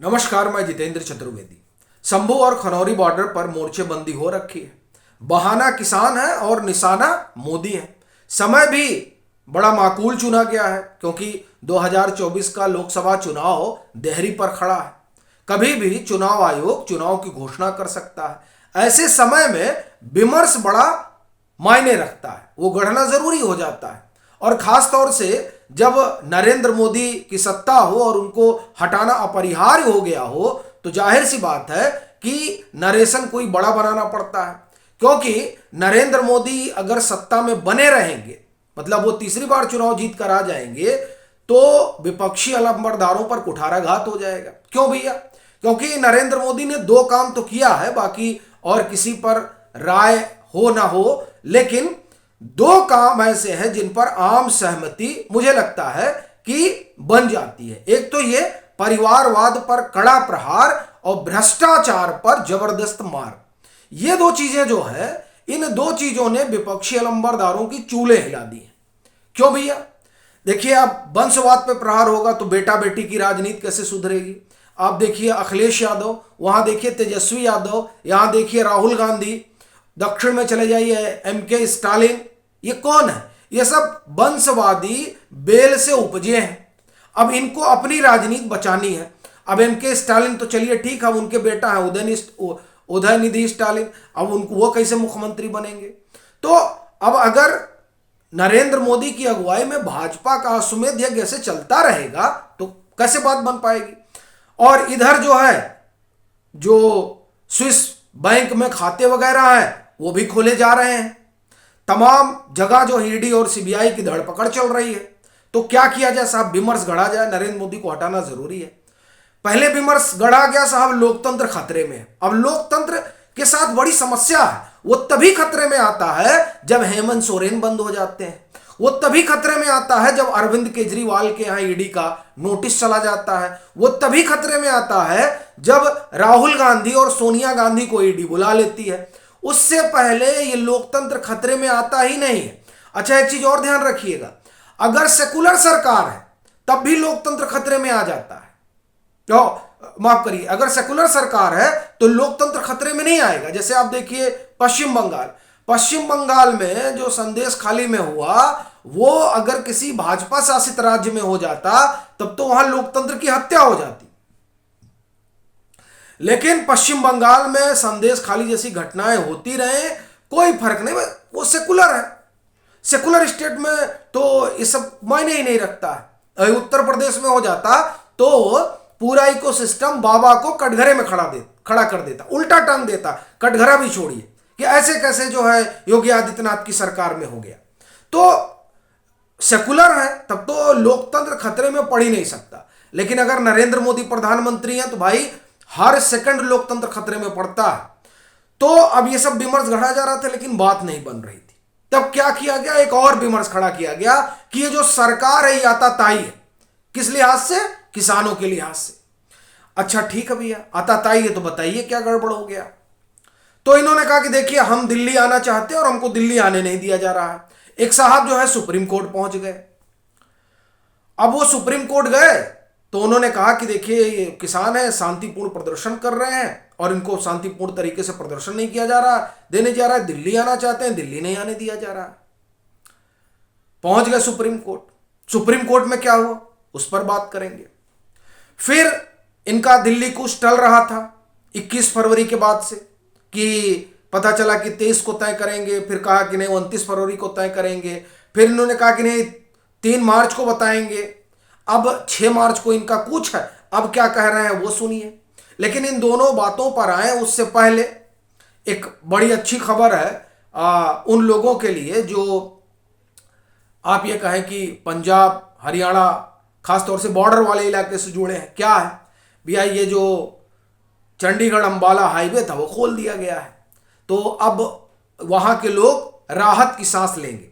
नमस्कार, मैं जितेंद्र चतुर्वेदी। शंभू और खनौरी बॉर्डर पर मोर्चेबंदी हो रखी है। बहाना किसान है और निशाना मोदी है। समय भी बड़ा माकूल चुना गया है क्योंकि 2024 का लोकसभा चुनाव देहरी पर खड़ा है। कभी भी चुनाव आयोग चुनाव की घोषणा कर सकता है। ऐसे समय में विमर्श बड़ा मायने रखता है, वो गढ़ना जरूरी हो जाता है। और खास तौर से जब नरेंद्र मोदी की सत्ता हो और उनको हटाना अपरिहार्य हो गया हो तो जाहिर सी बात है कि नरेशन कोई बड़ा बनाना पड़ता है। क्योंकि नरेंद्र मोदी अगर सत्ता में बने रहेंगे, मतलब वो तीसरी बार चुनाव जीत कर आ जाएंगे, तो विपक्षी अलंबरदारों पर कुठाराघात हो जाएगा। क्यों भैया? क्योंकि नरेंद्र मोदी ने दो काम तो किया है, बाकी और किसी पर राय हो ना हो, लेकिन दो काम ऐसे हैं जिन पर आम सहमति मुझे लगता है कि बन जाती है। एक तो ये परिवारवाद पर कड़ा प्रहार और भ्रष्टाचार पर जबरदस्त मार। ये दो चीजें जो है, इन दो चीजों ने विपक्षी अलंबरदारों की चूल्हे हिला दी हैं। क्यों भैया? देखिए, अब वंशवाद पे प्रहार होगा तो बेटा बेटी की राजनीति कैसे सुधरेगी? आप देखिए अखिलेश यादव, वहां देखिए तेजस्वी यादव, यहां देखिए राहुल गांधी, दक्षिण में चले जाइए एमके स्टालिन। ये कौन है? ये सब वंशवादी बेल से उपजे हैं। अब इनको अपनी राजनीति बचानी है। अब एमके स्टालिन तो चलिए ठीक है, अब उनके बेटा है उदयनिधि स्टालिन, अब उनको वो कैसे मुख्यमंत्री बनेंगे? तो अब अगर नरेंद्र मोदी की अगुवाई में भाजपा का अश्वमेध यज्ञ ऐसे चलता रहेगा तो कैसे बात बन पाएगी? और इधर जो है, जो स्विस बैंक में खाते वगैरह है वो भी खोले जा रहे हैं। तमाम जगह जो ईडी और सीबीआई की धरपकड़ चल रही है। तो क्या किया जाए साहब? विमर्श गढ़ा जाए, नरेंद्र मोदी को हटाना जरूरी है। पहले विमर्श गढ़ा गया साहब, लोकतंत्र खतरे में है। अब लोकतंत्र के साथ बड़ी समस्या है। वो तभी खतरे में आता है जब हेमंत सोरेन बंद हो जाते हैं। वो तभी खतरे में आता है जब अरविंद केजरीवाल के यहां ईडी का नोटिस चला जाता है। वो तभी खतरे में आता है जब राहुल गांधी और सोनिया गांधी को ईडी बुला लेती है। उससे पहले ये लोकतंत्र खतरे में आता ही नहीं है। अच्छा, एक चीज और ध्यान रखिएगा, अगर सेकुलर सरकार है तब भी लोकतंत्र खतरे में आ जाता है। तो माफ करिए, अगर सेकुलर सरकार है तो लोकतंत्र खतरे में नहीं आएगा। जैसे आप देखिए पश्चिम बंगाल में जो संदेश खाली में हुआ, वो अगर किसी भाजपा शासित राज्य में हो जाता तब तो वहां लोकतंत्र की हत्या हो जाती। लेकिन पश्चिम बंगाल में संदेश खाली जैसी घटनाएं होती रहे, कोई फर्क नहीं, वो सेकुलर है। सेकुलर स्टेट में तो ये सब मायने ही नहीं रखता है। उत्तर प्रदेश में हो जाता तो पूरा इकोसिस्टम बाबा को कटघरे में खड़ा कर देता, उल्टा टांग देता। कटघरा भी छोड़िए कि ऐसे कैसे जो है योगी आदित्यनाथ की सरकार में हो गया। तो सेकुलर है तब तो लोकतंत्र खतरे में पड़ ही नहीं सकता। लेकिन अगर नरेंद्र मोदी प्रधानमंत्री हैं तो भाई हर सेकंड लोकतंत्र खतरे में पड़ता है। तो अब ये सब विमर्श गढ़ा जा रहा था लेकिन बात नहीं बन रही थी। तब क्या किया गया? एक और विमर्श खड़ा किया गया कि ये जो सरकार है ये आताताई है। किस लिहाज से? किसानों के लिहाज से। अच्छा ठीक है भैया, आताताई है तो बताइए क्या गड़बड़ हो गया? तो इन्होंने कहा कि देखिए, हम दिल्ली आना चाहते हैं और हमको दिल्ली आने नहीं दिया जा रहा है। एक साहब जो है सुप्रीम कोर्ट पहुंच गए। अब वो सुप्रीम कोर्ट गए तो उन्होंने कहा कि देखिए, ये किसान है, शांतिपूर्ण प्रदर्शन कर रहे हैं और इनको शांतिपूर्ण तरीके से प्रदर्शन नहीं किया जा रहा, देने जा रहा है। दिल्ली आना चाहते हैं, दिल्ली नहीं आने दिया जा रहा। पहुंच गए सुप्रीम कोर्ट। सुप्रीम कोर्ट में क्या हुआ उस पर बात करेंगे। फिर इनका दिल्ली कुछ टल रहा था 21 फरवरी के बाद से, कि पता चला कि 23 को तय करेंगे, फिर कहा कि नहीं 29 फरवरी को तय करेंगे, फिर इन्होंने कहा कि नहीं 3 मार्च को बताएंगे। अब 6 मार्च को इनका कुछ है। अब क्या कह रहे हैं वो सुनिए। लेकिन इन दोनों बातों पर आए उससे पहले एक बड़ी अच्छी खबर है उन लोगों के लिए जो आप ये कहें कि पंजाब हरियाणा खासतौर से बॉर्डर वाले इलाके से जुड़े हैं। क्या है भैया? ये जो चंडीगढ़ अंबाला हाईवे था वो खोल दिया गया है, तो अब वहां के लोग राहत की सांस लेंगे।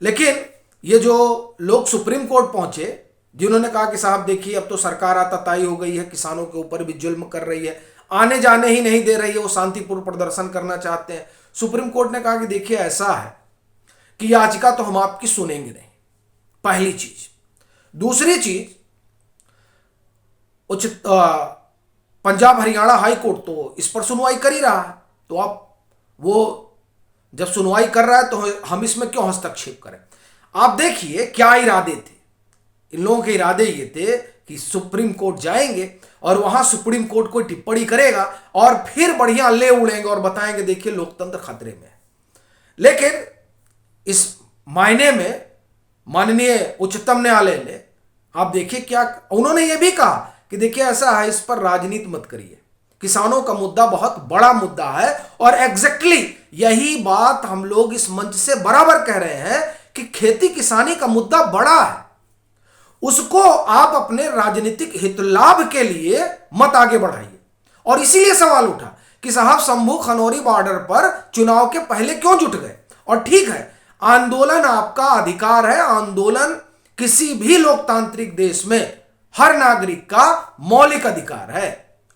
लेकिन ये जो लोग सुप्रीम कोर्ट पहुंचे, जिन्होंने कहा कि साहब देखिए, अब तो सरकार आताताई हो गई है, किसानों के ऊपर भी जुल्म कर रही है, आने जाने ही नहीं दे रही है, वो शांतिपूर्ण प्रदर्शन करना चाहते हैं। सुप्रीम कोर्ट ने कहा कि देखिए, ऐसा है कि याचिका तो हम आपकी सुनेंगे नहीं, पहली चीज। दूसरी चीज, पंजाब हरियाणा हाई कोर्ट तो इस पर सुनवाई कर ही रहा है, तो आप वो जब सुनवाई कर रहा है तो हम इसमें क्यों हस्तक्षेप करें। आप देखिए क्या इरादे थे इन लोगों के। इरादे ये थे कि सुप्रीम कोर्ट जाएंगे और वहां सुप्रीम कोर्ट कोई टिप्पणी करेगा और फिर बढ़िया ले उड़ेंगे और बताएंगे देखिए लोकतंत्र खतरे में है। लेकिन इस मायने में माननीय उच्चतम न्यायालय ने, आप देखिए क्या उन्होंने ये भी कहा कि देखिए ऐसा है, इस पर राजनीति मत करिए, किसानों का मुद्दा बहुत बड़ा मुद्दा है। और एग्जैक्टली यही बात हम लोग इस मंच से बराबर कह रहे हैं कि खेती किसानी का मुद्दा बड़ा है, उसको आप अपने राजनीतिक हित लाभ के लिए मत आगे बढ़ाइए। और इसीलिए सवाल उठा कि साहब शंभू खनौरी बॉर्डर पर चुनाव के पहले क्यों जुट गए। और ठीक है, आंदोलन आपका अधिकार है, आंदोलन किसी भी लोकतांत्रिक देश में हर नागरिक का मौलिक अधिकार है,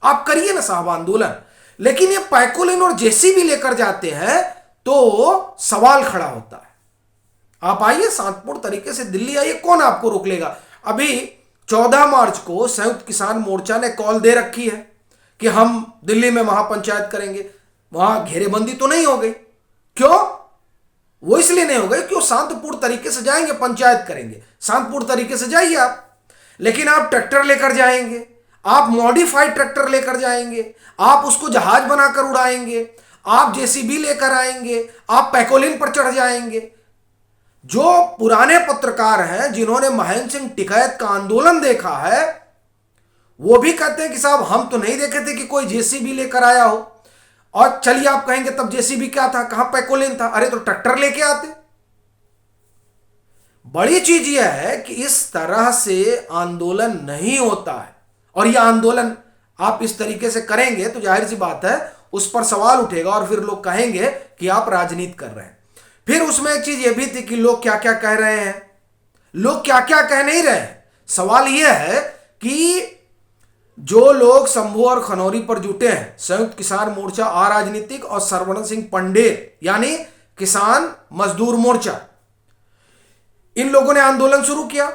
आप करिए ना साहब आंदोलन। लेकिन ये पैकोलिन और जेसीबी लेकर जाते हैं तो सवाल खड़ा होता है। आप आइए शांतिपूर्ण तरीके से दिल्ली आइए, कौन आपको रोक लेगा। अभी 14 मार्च को संयुक्त किसान मोर्चा ने कॉल दे रखी है कि हम दिल्ली में महापंचायत करेंगे। वहां घेरेबंदी तो नहीं हो गई, क्यों? वो इसलिए नहीं हो गई कि वो शांतिपूर्ण तरीके से जाएंगे, पंचायत करेंगे, शांतिपूर्ण तरीके से जाइए आप। लेकिन आप ट्रैक्टर लेकर जाएंगे, आप मॉडिफाइड ट्रैक्टर लेकर जाएंगे, आप उसको जहाज बनाकर उड़ाएंगे, आप जेसीबी लेकर आएंगे, आप पैकोलिन पर चढ़ जाएंगे। जो पुराने पत्रकार हैं जिन्होंने महेंद्र सिंह टिकैत का आंदोलन देखा है, वो भी कहते हैं कि साहब हम तो नहीं देखे थे कि कोई जेसीबी लेकर आया हो। और चलिए आप कहेंगे तब जेसीबी क्या था, कहां पैकोलिन था, अरे तो ट्रैक्टर लेके आते। बड़ी चीज यह है कि इस तरह से आंदोलन नहीं होता है। और यह आंदोलन आप इस तरीके से करेंगे तो जाहिर सी बात है उस पर सवाल उठेगा और फिर लोग कहेंगे कि आप राजनीति कर रहे हैं। फिर उसमें एक चीज यह भी थी कि लोग क्या क्या कह रहे हैं, लोग क्या क्या कह नहीं रहे हैं। सवाल यह है कि जो लोग शंभू और खनौरी पर जुटे हैं, संयुक्त किसान मोर्चा अराजनीतिक और सरवण सिंह पंडेर यानी किसान मजदूर मोर्चा, इन लोगों ने आंदोलन शुरू किया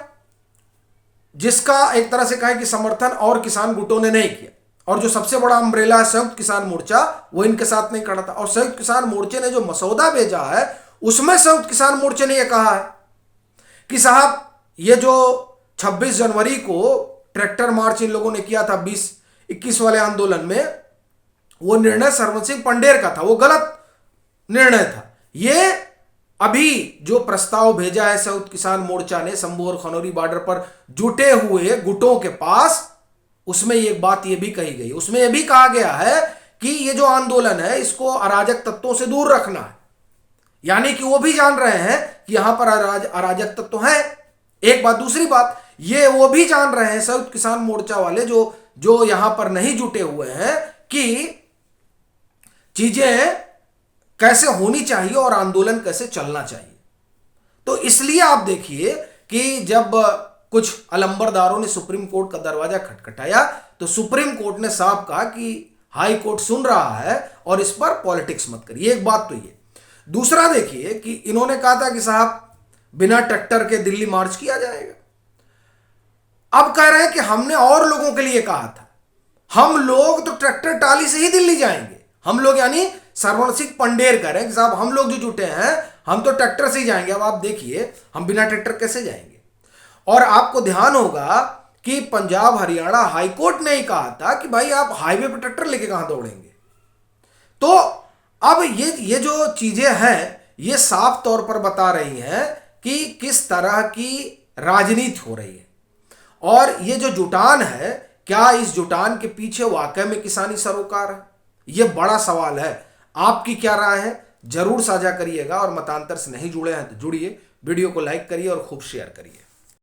जिसका एक तरह से कहें कि समर्थन और किसान गुटों ने नहीं किया। और जो सबसे बड़ा अम्ब्रेला है संयुक्त किसान मोर्चा, वो इनके साथ नहीं खड़ा था। और संयुक्त किसान मोर्चे ने जो मसौदा भेजा है उसमें संयुक्त किसान मोर्चे ने यह कहा है कि साहब ये जो 26 जनवरी को ट्रैक्टर मार्च इन लोगों ने किया था 20-21 वाले आंदोलन में, वो निर्णय सरवण सिंह पंडेर का था, वो गलत निर्णय था। ये अभी जो प्रस्ताव भेजा है संयुक्त किसान मोर्चा ने शंभू और खनौरी बॉर्डर पर जुटे हुए गुटों के पास, उसमें एक बात यह भी कही गई, उसमें यह भी कहा गया है कि ये जो आंदोलन है इसको अराजक तत्वों से दूर रखना है। यानी कि वो भी जान रहे हैं कि यहां पर अराजक तत्व है। एक बात, दूसरी बात ये वो भी जान रहे हैं संयुक्त किसान मोर्चा वाले जो यहां पर नहीं जुटे हुए हैं कि चीजें कैसे होनी चाहिए और आंदोलन कैसे चलना चाहिए। तो इसलिए आप देखिए कि जब कुछ अलंबरदारों ने सुप्रीम कोर्ट का दरवाजा खटखटाया तो सुप्रीम कोर्ट ने साफ कहा कि हाई कोर्ट सुन रहा है और इस पर पॉलिटिक्स मत करिए। एक बात तो ये। दूसरा देखिए कि इन्होंने कहा था कि साहब बिना ट्रैक्टर के दिल्ली मार्च किया जाएगा। अब कह रहे हैं कि हमने और लोगों के लिए कहा था, हम लोग तो ट्रैक्टर टाली से ही दिल्ली जाएंगे। हम लोग यानी सरवण सिंह पंडेर कह रहे हैं कि साहब हम लोग जो जुटे हैं हम तो ट्रैक्टर से ही जाएंगे। अब आप देखिए हम बिना ट्रैक्टर कैसे जाएंगे। और आपको ध्यान होगा कि पंजाब हरियाणा हाई कोर्ट ने ही कहा था कि भाई आप हाईवे पर ट्रैक्टर लेके कहां दौड़ेंगे। तो अब ये जो चीजें हैं ये साफ तौर पर बता रही हैं कि किस तरह की राजनीति हो रही है। और ये जो जुटान है, क्या इस जुटान के पीछे वाकई में किसानी सरोकार है? ये बड़ा सवाल है। आपकी क्या राय है जरूर साझा करिएगा। और मतांतर से नहीं जुड़े हैं तो जुड़िए, वीडियो को लाइक करिए और खूब शेयर करिए।